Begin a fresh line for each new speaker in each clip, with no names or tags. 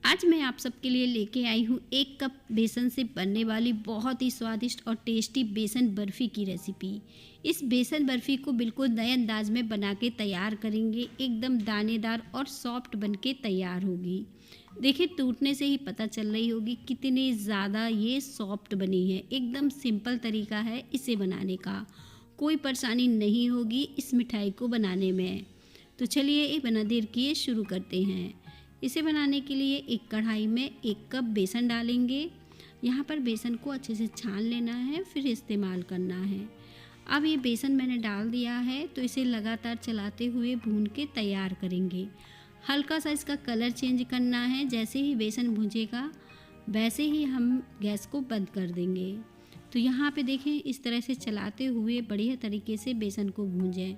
आज मैं आप सबके लिए लेके आई हूँ 1 कप बेसन से बनने वाली बहुत ही स्वादिष्ट और टेस्टी बेसन बर्फ़ी की रेसिपी। इस बेसन बर्फ़ी को बिल्कुल नए अंदाज में बना के तैयार करेंगे, एकदम दानेदार और सॉफ्ट बन के तैयार होगी। देखिए टूटने से ही पता चल रही होगी कितनी ज़्यादा ये सॉफ्ट बनी है। एकदम सिंपल तरीका है इसे बनाने का, कोई परेशानी नहीं होगी इस मिठाई को बनाने में। तो चलिए ये बिना देर किए शुरू करते हैं। इसे बनाने के लिए एक कढ़ाई में 1 कप बेसन डालेंगे। यहाँ पर बेसन को अच्छे से छान लेना है, फिर इस्तेमाल करना है। अब ये बेसन मैंने डाल दिया है तो इसे लगातार चलाते हुए भून के तैयार करेंगे। हल्का सा इसका कलर चेंज करना है, जैसे ही बेसन भुनेगा वैसे ही हम गैस को बंद कर देंगे। तो यहाँ पे देखें इस तरह से चलाते हुए बढ़िया तरीके से बेसन को भूंजें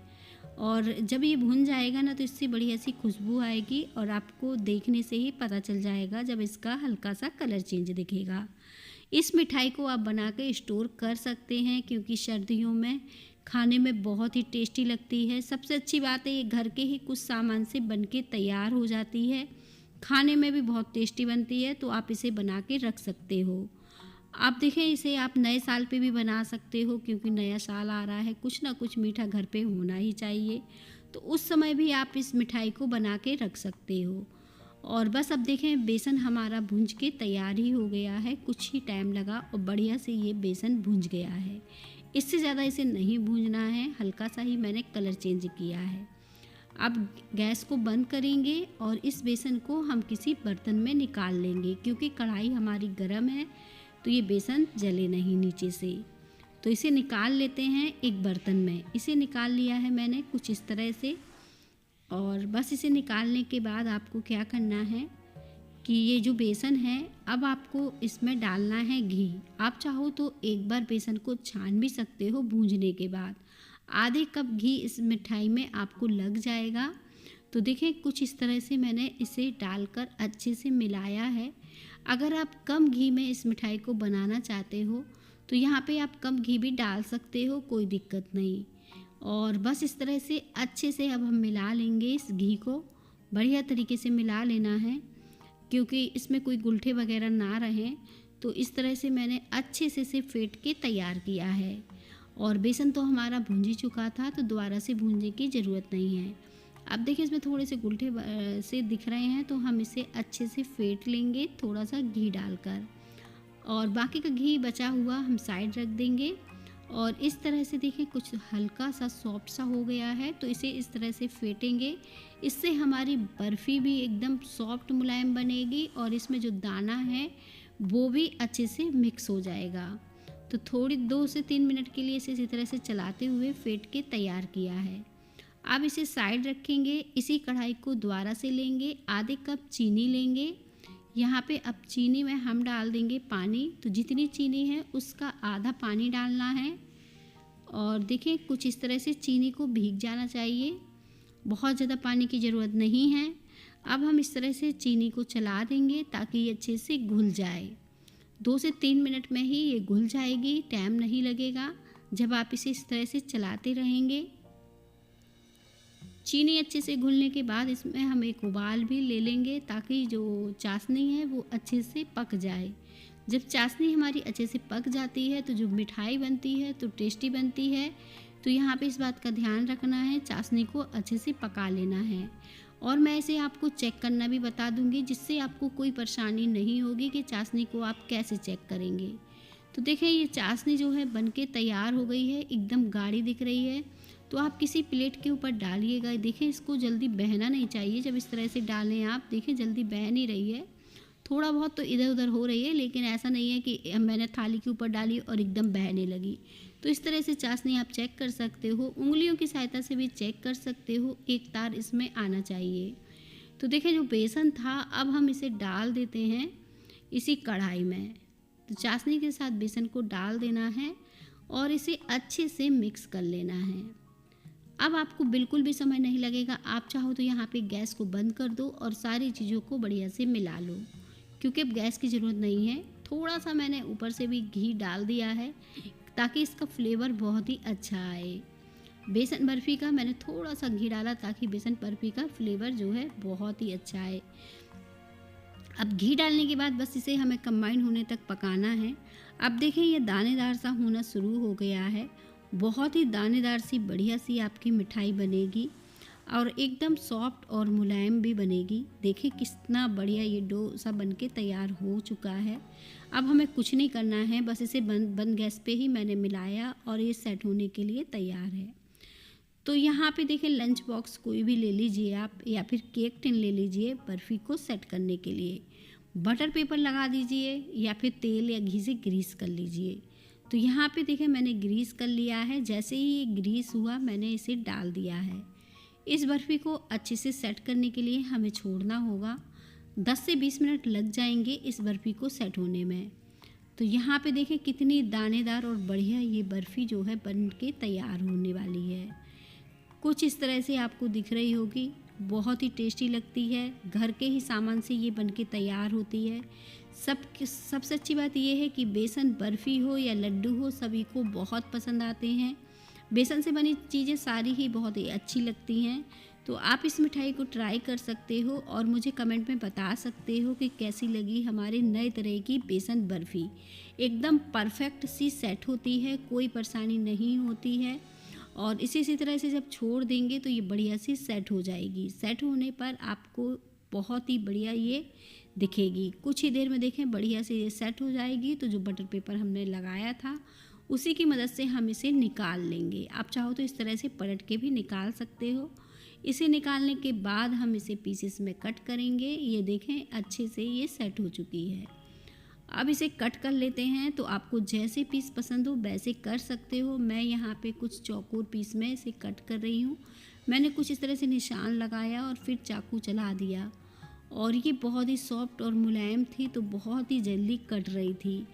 और जब ये भुन जाएगा ना तो इससे बढ़िया सी खुशबू आएगी और आपको देखने से ही पता चल जाएगा जब इसका हल्का सा कलर चेंज दिखेगा। इस मिठाई को आप बना के स्टोर कर सकते हैं क्योंकि सर्दियों में खाने में बहुत ही टेस्टी लगती है। सबसे अच्छी बात है ये घर के ही कुछ सामान से बन के तैयार हो जाती है, खाने में भी बहुत टेस्टी बनती है, तो आप इसे बना के रख सकते हो। आप देखें इसे आप नए साल पे भी बना सकते हो क्योंकि नया साल आ रहा है, कुछ ना कुछ मीठा घर पे होना ही चाहिए, तो उस समय भी आप इस मिठाई को बना के रख सकते हो। और बस अब देखें बेसन हमारा भुंज के तैयार ही हो गया है, कुछ ही टाइम लगा और बढ़िया से ये बेसन भुंज गया है। इससे ज़्यादा इसे नहीं भूंजना है, हल्का सा ही मैंने कलर चेंज किया है। अब गैस को बंद करेंगे और इस बेसन को हम किसी बर्तन में निकाल लेंगे क्योंकि कढ़ाई हमारी गर्म है तो ये बेसन जले नहीं नीचे से। तो इसे निकाल लेते हैं एक बर्तन में। इसे निकाल लिया है मैंने कुछ इस तरह से और बस इसे निकालने के बाद आपको क्या करना है कि ये जो बेसन है अब आपको इसमें डालना है घी। आप चाहो तो एक बार बेसन को छान भी सकते हो भूंजने के बाद। आधे कप घी इस मिठाई में आपको लग जाएगा। तो देखें कुछ इस तरह से मैंने इसे डालकर अच्छे से मिलाया है। अगर आप कम घी में इस मिठाई को बनाना चाहते हो तो यहाँ पे आप कम घी भी डाल सकते हो, कोई दिक्कत नहीं। और बस इस तरह से अच्छे से अब हम मिला लेंगे, इस घी को बढ़िया तरीके से मिला लेना है क्योंकि इसमें कोई गुलठे वगैरह ना रहें। तो इस तरह से मैंने अच्छे से इसे फेंट के तैयार किया है और बेसन तो हमारा भूंज ही चुका था तो दोबारा से भूनने की ज़रूरत नहीं है। अब देखिए इसमें थोड़े से गुलठे से दिख रहे हैं तो हम इसे अच्छे से फेंट लेंगे थोड़ा सा घी डालकर और बाकी का घी बचा हुआ हम साइड रख देंगे। और इस तरह से देखिए कुछ हल्का सा सॉफ्ट सा हो गया है तो इसे इस तरह से फेंटेंगे। इससे हमारी बर्फ़ी भी एकदम सॉफ्ट मुलायम बनेगी और इसमें जो दाना है वो भी अच्छे से मिक्स हो जाएगा। तो थोड़ी 2 से 3 मिनट के लिए इसे इसी तरह से चलाते हुए फेंट के तैयार किया है। अब इसे साइड रखेंगे। इसी कढ़ाई को दोबारा से लेंगे, आधे कप चीनी लेंगे। यहाँ पे अब चीनी में हम डाल देंगे पानी, तो जितनी चीनी है उसका आधा पानी डालना है। और देखिए कुछ इस तरह से चीनी को भीग जाना चाहिए, बहुत ज़्यादा पानी की ज़रूरत नहीं है। अब हम इस तरह से चीनी को चला देंगे ताकि ये अच्छे से घुल जाए। 2 से 3 मिनट में ही ये घुल जाएगी, टाइम नहीं लगेगा जब आप इसे इस तरह से चलाते रहेंगे। चीनी अच्छे से घुलने के बाद इसमें हम एक उबाल भी ले लेंगे ताकि जो चाशनी है वो अच्छे से पक जाए। जब चाशनी हमारी अच्छे से पक जाती है तो जो मिठाई बनती है तो टेस्टी बनती है। तो यहाँ पे इस बात का ध्यान रखना है, चाशनी को अच्छे से पका लेना है। और मैं इसे आपको चेक करना भी बता दूंगी जिससे आपको कोई परेशानी नहीं होगी कि चाशनी को आप कैसे चेक करेंगे। तो देखें ये चाशनी जो है बनके तैयार हो गई है, एकदम गाढ़ी दिख रही है। तो आप किसी प्लेट के ऊपर डालिएगा। देखें इसको जल्दी बहना नहीं चाहिए, जब इस तरह से डालें आप देखें जल्दी बह नहीं रही है, थोड़ा बहुत तो इधर उधर हो रही है लेकिन ऐसा नहीं है कि मैंने थाली के ऊपर डाली और एकदम बहने लगी। तो इस तरह से चाशनी आप चेक कर सकते हो, उंगलियों की सहायता से भी चेक कर सकते हो, एक तार इसमें आना चाहिए। तो देखें जो बेसन था अब हम इसे डाल देते हैं इसी कढ़ाई में। तो चाशनी के साथ बेसन को डाल देना है और इसे अच्छे से मिक्स कर लेना है। अब आपको बिल्कुल भी समय नहीं लगेगा, आप चाहो तो यहाँ पे गैस को बंद कर दो और सारी चीज़ों को बढ़िया से मिला लो क्योंकि अब गैस की ज़रूरत नहीं है। थोड़ा सा मैंने ऊपर से भी घी डाल दिया है ताकि इसका फ्लेवर बहुत ही अच्छा आए। बेसन बर्फ़ी का मैंने थोड़ा सा घी डाला ताकि बेसन बर्फ़ी का फ्लेवर जो है बहुत ही अच्छा आए। अब घी डालने के बाद बस इसे हमें कंबाइन होने तक पकाना है। अब देखें ये दानेदार सा होना शुरू हो गया है। बहुत ही दानेदार सी बढ़िया सी आपकी मिठाई बनेगी और एकदम सॉफ्ट और मुलायम भी बनेगी। देखिए कितना बढ़िया ये डो सा बनके तैयार हो चुका है। अब हमें कुछ नहीं करना है, बस इसे बंद गैस पे ही मैंने मिलाया और ये सेट होने के लिए तैयार है। तो यहाँ पे देखिए लंच बॉक्स कोई भी ले लीजिए आप, या फिर केक टिन ले लीजिए बर्फ़ी को सेट करने के लिए। बटर पेपर लगा दीजिए या फिर तेल या घी से ग्रीस कर लीजिए। तो यहाँ पे देखिए मैंने ग्रीस कर लिया है। जैसे ही ये ग्रीस हुआ मैंने इसे डाल दिया है। इस बर्फ़ी को अच्छे से सेट करने के लिए हमें छोड़ना होगा। 10 से 20 मिनट लग जाएंगे इस बर्फ़ी को सेट होने में। तो यहाँ पे देखें कितनी दानेदार और बढ़िया ये बर्फ़ी जो है बन के तैयार होने वाली है। कुछ इस तरह से आपको दिख रही होगी। बहुत ही टेस्टी लगती है। घर के ही सामान से ये बनके तैयार होती है। सबसे अच्छी बात ये है कि बेसन बर्फ़ी हो या लड्डू हो सभी को बहुत पसंद आते हैं। बेसन से बनी चीज़ें सारी ही बहुत ही अच्छी लगती हैं। तो आप इस मिठाई को ट्राई कर सकते हो और मुझे कमेंट में बता सकते हो कि कैसी लगी हमारे नए तरह की बेसन बर्फ़ी। एकदम परफेक्ट सी सेट होती है, कोई परेशानी नहीं होती है और इसी तरह से जब छोड़ देंगे तो ये बढ़िया सी सेट हो जाएगी। सेट होने पर आपको बहुत ही बढ़िया ये दिखेगी। कुछ ही देर में देखें बढ़िया से ये सेट हो जाएगी। तो जो बटर पेपर हमने लगाया था उसी की मदद से हम इसे निकाल लेंगे। आप चाहो तो इस तरह से पलट के भी निकाल सकते हो। इसे निकालने के बाद हम इसे पीसेस में कट करेंगे। ये देखें अच्छे से ये सेट हो चुकी है। अब इसे कट कर लेते हैं। तो आपको जैसे पीस पसंद हो वैसे कर सकते हो। मैं यहाँ पे कुछ चौकोर पीस में इसे कट कर रही हूँ। मैंने कुछ इस तरह से निशान लगाया और फिर चाकू चला दिया और ये बहुत ही सॉफ्ट और मुलायम थी, तो बहुत ही जल्दी कट रही थी,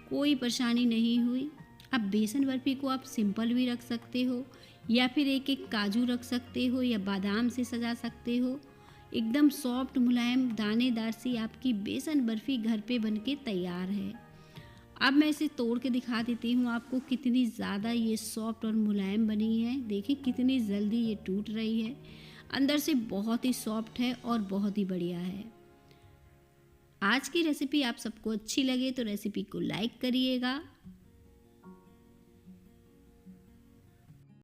कोई परेशानी नहीं हुई। अब बेसन बर्फ़ी को आप सिंपल भी रख सकते हो या फिर एक एक काजू रख सकते हो या बादाम से सजा सकते हो। एकदम सॉफ्ट मुलायम दानेदार सी आपकी बेसन बर्फ़ी घर पे बनके तैयार है। अब मैं इसे तोड़ के दिखा देती हूँ आपको कितनी ज़्यादा ये सॉफ्ट और मुलायम बनी है। देखिए कितनी जल्दी ये टूट रही है। अंदर से बहुत ही सॉफ्ट है और बहुत ही बढ़िया है। आज की रेसिपी आप सबको अच्छी लगे तो रेसिपी को लाइक करिएगा